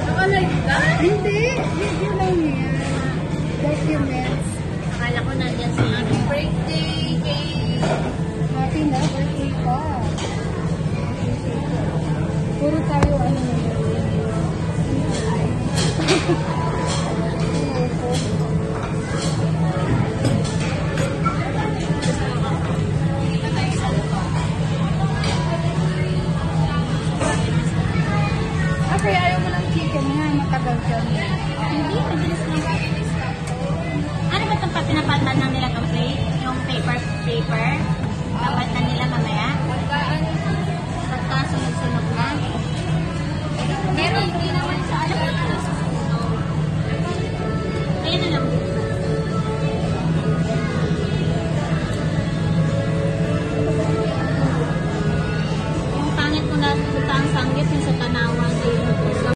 Nakalive ka? Hindi. Video lang yan. Documents. Akala ko nandiyan si happy birthday, cake. Happy na, birthday pa. Puro tayo ano na Okay, ayaw mo ng chicken nga, matagal dyan. Hindi, mabilis lang. Ano ba itong pinapalitan lang nila itong plate? Yung paper? Papalitan nila mamaya? Pagka sunod-sunod na.